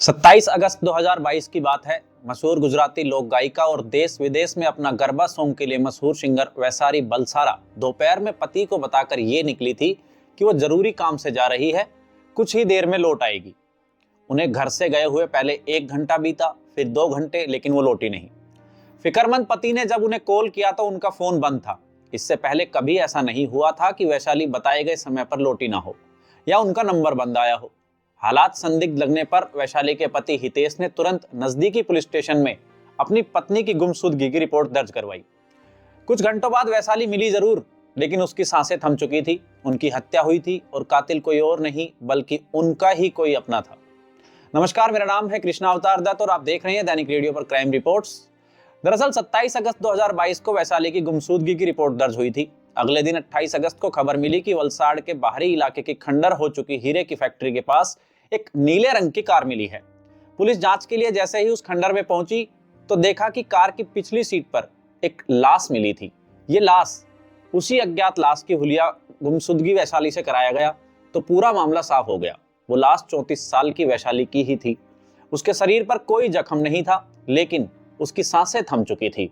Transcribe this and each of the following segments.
27 अगस्त 2022 की बात है। मशहूर गुजराती लोक गायिका और देश विदेश में अपना गरबा सॉन्ग के लिए मशहूर सिंगर वैशाली बलसारा दोपहर में पति को बताकर ये निकली थी कि वो जरूरी काम से जा रही है, कुछ ही देर में लौट आएगी। उन्हें घर से गए हुए पहले 1 घंटा बीता, फिर 2 घंटे, लेकिन वो लौटी नहीं। फिक्रमंद पति ने जब उन्हें कॉल किया तो उनका फोन बंद था। इससे पहले कभी ऐसा नहीं हुआ था कि वैशाली बताए गए समय पर लौटी ना हो या उनका नंबर बंद आया हो। हालात संदिग्ध लगने पर वैशाली के पति हितेश ने तुरंत नजदीकी पुलिस स्टेशन में अपनी पत्नी की गुमशुदगी की रिपोर्ट दर्ज करवाई। कुछ घंटों बाद वैशाली मिली जरूर, लेकिन उसकी सांसें थम चुकी थी। उनकी हत्या हुई थी और कातिल कोई और नहीं बल्कि उनका ही कोई अपना था। नमस्कार, मेरा नाम है कृष्णा अवतार दत्त और आप देख रहे हैं दैनिक रेडियो पर क्राइम रिपोर्ट्स। दरअसल 27 अगस्त 2022 को वैशाली की गुमशुदगी की रिपोर्ट दर्ज हुई थी। अगले दिन 28 अगस्त को खबर मिली कि वलसाड़ के बाहरी इलाके की खंडर हो चुकी हीरे की फैक्ट्री के पास एक नीले रंग की कार मिली है। पुलिस जांच के लिए जैसे ही उस खंडर में पहुंची तो देखा कि कार की पिछली सीट पर एक लाश मिली थी। ये लाश उसी अज्ञात लाश की हुलिया गुमशुदगी वैशाली से कराया गया तो पूरा मामला साफ हो गया। वो लाश 34 साल की वैशाली की ही थी। उसके शरीर पर कोई जख्म नहीं था, लेकिन उसकी सांसें थम चुकी थी।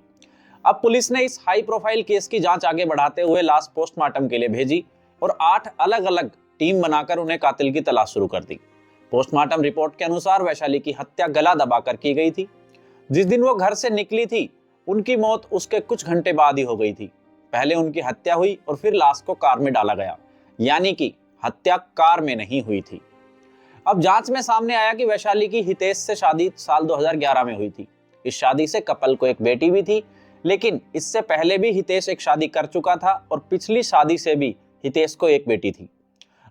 अब पुलिस ने इस हाई प्रोफाइल केस की जांच आगे बढ़ाते हुए लाश पोस्टमार्टम के लिए भेजी और 8 अलग अलग टीम बनाकर उन्हें कातिल की तलाश शुरू कर दी। पोस्टमार्टम रिपोर्ट के अनुसार वैशाली की हत्या गला दबाकर की गई थी। जिस दिन वो घर से निकली थी उनकी मौत उसके कुछ घंटे बाद ही हो गई थी। पहले उनकी हत्या हुई और फिर लाश को कार में डाला गया, यानी कि हत्या कार में नहीं हुई थी। अब जांच में सामने आया कि वैशाली की हितेश से शादी साल 2011 में हुई थी। इस शादी से कपल को एक बेटी भी थी, लेकिन इससे पहले भी हितेश एक शादी कर चुका था और पिछली शादी से भी हितेश को एक बेटी थी।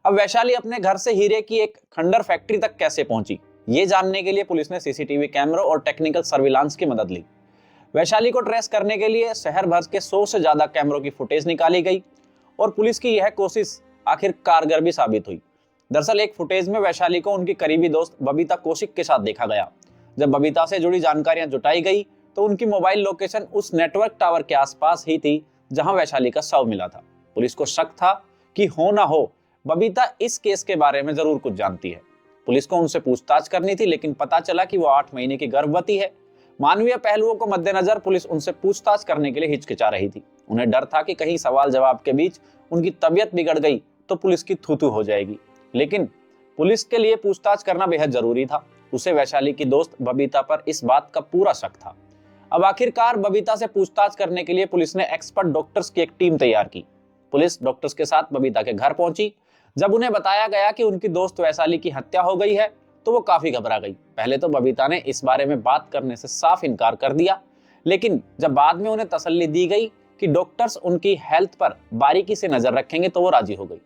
अब वैशाली अपने घर से हीरे की एक खंडर फैक्ट्री तक कैसे पहुंची, ये जानने के लिए पुलिस ने सीसीटीवी कैमरों और टेक्निकल सर्विलांस की मदद ली। वैशाली को ट्रेस करने के लिए शहर भर के 100 से ज्यादा कैमरों की फुटेज निकाली गई और पुलिस की यह कोशिश आखिर कारगर भी साबित हुई। दरअसल एक फुटेज में वैशाली को उनकी करीबी दोस्त बबीता कौशिक के साथ देखा गया। जब बबीता से जुड़ी जानकारियां जुटाई गई तो उनकी मोबाइल लोकेशन उस नेटवर्क टावर के आसपास ही थी जहां वैशाली का शव मिला था। पुलिस को शक था कि हो ना हो बबीता इस केस के बारे में जरूर कुछ जानती है। पुलिस को उनसे पूछताछ करनी थी, लेकिन पता चला कि वो 8 महीने की गर्भवती है। मानवीय पहलुओं को मद्देनजर पुलिस उनसे पूछताछ करने के लिए हिचकिचा रही थी। उन्हें डर था कि कहीं सवाल जवाब के बीच उनकी तबीयत बिगड़ गई तो पुलिस की थू-थू हो जाएगी। लेकिन पुलिस के लिए पूछताछ करना बेहद जरूरी था। उसे वैशाली की दोस्त बबीता पर इस बात का पूरा शक था। अब आखिरकार बबीता से पूछताछ करने के लिए पुलिस ने एक्सपर्ट डॉक्टर्स की एक टीम तैयार की। पुलिस डॉक्टर्स के साथ बबीता के घर पहुंची। जब उन्हें बताया गया कि उनकी दोस्त वैशाली की हत्या हो गई है तो वो काफी घबरा गई। पहले तो बबीता ने इस बारे में बात करने से साफ इनकार कर दिया, लेकिन जब बाद में उन्हें तसल्ली दी गई कि डॉक्टर्स उनकी हेल्थ पर बारीकी से नजर रखेंगे तो वो राजी हो गई।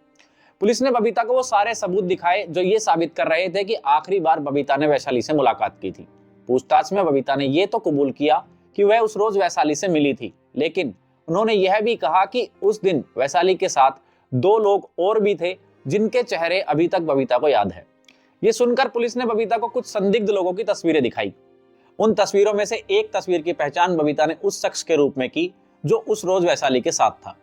पुलिस ने बबीता को वो सारे सबूत दिखाए जो ये साबित कर रहे थे कि आखिरी बार बबीता ने वैशाली से मुलाकात की थी। पूछताछ में बबीता ने ये तो कबूल किया कि वह उस रोज वैशाली से मिली थी, लेकिन उन्होंने यह भी कहा कि उस दिन वैशाली के साथ 2 लोग और भी थे जिनके चेहरे अभी तक बबीता को याद है। ये सुनकर पुलिस ने बबीता को कुछ संदिग्ध लोगों की तस्वीरें दिखाई। उन तस्वीरों में से एक तस्वीर की पहचान बबीता ने उस शख्स के रूप में की जो उस रोज वैशाली के साथ था।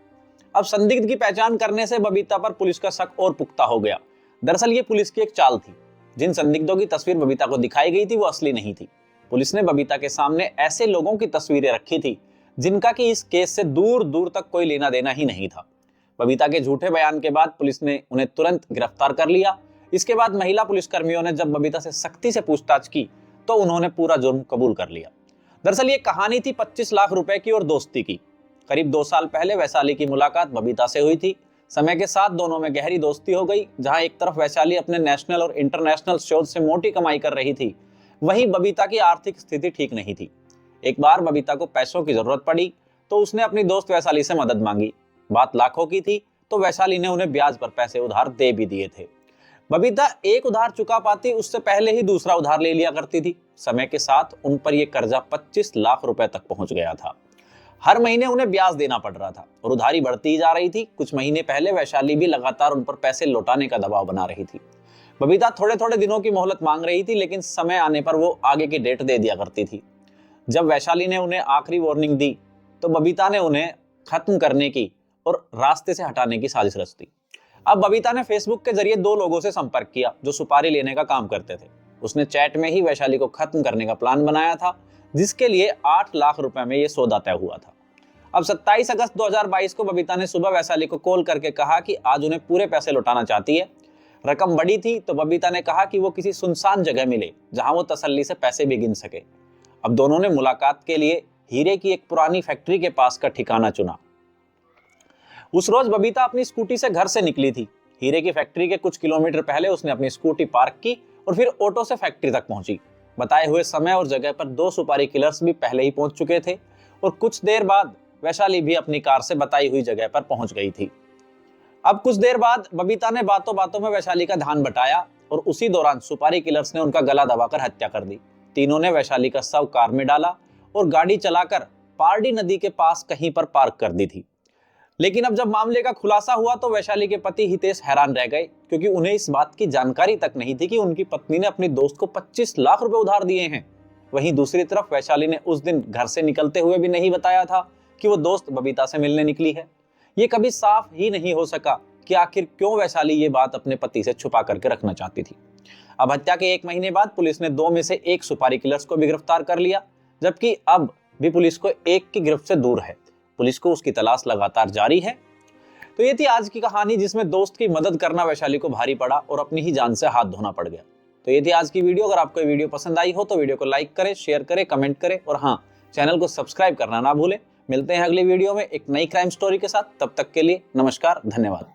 अब संदिग्ध की पहचान करने से बबीता पर पुलिस का शक और पुख्ता हो गया। दरअसल ये पुलिस की एक चाल थी। जिन संदिग्धों की तस्वीर बबीता को दिखाई गई थी वो असली नहीं थी। पुलिस ने बबीता के सामने ऐसे लोगों की तस्वीरें रखी थी जिनका कि इस केस से दूर दूर तक कोई लेना देना ही नहीं था। बबीता के झूठे बयान के बाद पुलिस ने उन्हें तुरंत गिरफ्तार कर लिया। इसके बाद महिला पुलिसकर्मियों ने जब बबीता से सख्ती से पूछताछ की तो उन्होंने पूरा जुर्म कबूल कर लिया। दरअसल ये कहानी थी 25 लाख रुपए की और दोस्ती की। करीब 2 साल पहले वैशाली की मुलाकात बबीता से हुई थी। समय के साथ दोनों में गहरी दोस्ती हो गई। जहां एक तरफ वैशाली अपने नेशनल और इंटरनेशनल शोज से मोटी कमाई कर रही थी, वहीं बबीता की आर्थिक स्थिति ठीक नहीं थी। एक बार बबीता को पैसों की जरूरत पड़ी तो उसने अपनी दोस्त वैशाली से मदद मांगी। बात लाखों की थी तो वैशाली ने उन्हें ब्याज पर पैसे उधार दे भी दिए थे। बबीता एक उधार चुका पाती उससे पहले ही दूसरा उधार ले लिया करती थी। समय के साथ उन पर यह कर्जा 25 लाख रुपए तक पहुंच गया था। हर महीने उन्हें ब्याज देना पड़ रहा था और उधारी बढ़ती जा रही थी। कुछ महीने पहले वैशाली भी लगातार उन पर पैसे लौटाने का दबाव बना रही थी। बबीता थोड़े थोड़े दिनों की मोहलत मांग रही थी, लेकिन समय आने पर वो आगे की डेट दे दिया करती थी। जब वैशाली ने उन्हें आखिरी वार्निंग दी तो बबीता ने उन्हें खत्म करने की और रास्ते से हटाने की साजिश रच दी। अब बबीता ने फेसबुक के जरिए 2 लोगों से संपर्क किया जो सुपारी लेने का काम करते थे। उसने चैट में ही वैशाली को खत्म करने का प्लान बनाया था, जिसके लिए 8 लाख रुपए में यह सौदा तय हुआ था। अब 27 अगस्त 2022 को बबीता ने सुबह वैशाली को कॉल करके कहा कि आज उन्हें पूरे पैसे लौटाना चाहती है। रकम बड़ी थी तो बबीता ने कहा कि वो किसी सुनसान जगह मिले जहां वो तसल्ली से पैसे भी गिन सके। अब दोनों ने मुलाकात के लिए हीरे की एक पुरानी फैक्ट्री के पास का ठिकाना चुना। उस रोज बबीता अपनी स्कूटी से घर से निकली थी। हीरे की फैक्ट्री के कुछ किलोमीटर पहले उसने अपनी स्कूटी पार्क की और फिर ऑटो से फैक्ट्री तक पहुंची। बताए हुए समय और जगह पर 2 सुपारी किलर्स भी पहले ही पहुंच चुके थे और कुछ देर बाद वैशाली भी अपनी कार से बताई हुई जगह पर पहुंच गई थी। अब कुछ देर बाद बबीता ने बातों बातों में वैशाली का ध्यान बटाया और उसी दौरान सुपारी किलर्स ने उनका गला दबाकर हत्या कर दी। तीनों ने वैशाली का शव कार में डाला और गाड़ी चलाकर पारडी नदी के पास कहीं पर पार्क कर दी थी। लेकिन अब जब मामले का खुलासा हुआ तो वैशाली के पति हितेश हैरान रह गए, क्योंकि उन्हें इस बात की जानकारी तक नहीं थी कि उनकी पत्नी ने अपनी दोस्त को 25 लाख रुपए उधार दिए हैं। वहीं दूसरी तरफ वैशाली ने उस दिन घर से निकलते हुए भी नहीं बताया था कि वो दोस्त बबीता से मिलने निकली है। ये कभी साफ ही नहीं हो सका कि आखिर क्यों वैशाली ये बात अपने पति से छुपा करके रखना चाहती थी। अब हत्या के 1 महीने बाद पुलिस ने 2 में से 1 सुपारी किलर्स को भी गिरफ्तार कर लिया, जबकि अब भी पुलिस को 1 की गिरफ्त से दूर है। पुलिस को उसकी तलाश लगातार जारी है। तो ये थी आज की कहानी, जिसमें दोस्त की मदद करना वैशाली को भारी पड़ा और अपनी ही जान से हाथ धोना पड़ गया। तो ये थी आज की वीडियो। अगर आपको ये वीडियो पसंद आई हो तो वीडियो को लाइक करें, शेयर करें, कमेंट करें और हाँ, चैनल को सब्सक्राइब करना ना भूलें। मिलते हैं अगली वीडियो में एक नई क्राइम स्टोरी के साथ। तब तक के लिए नमस्कार, धन्यवाद।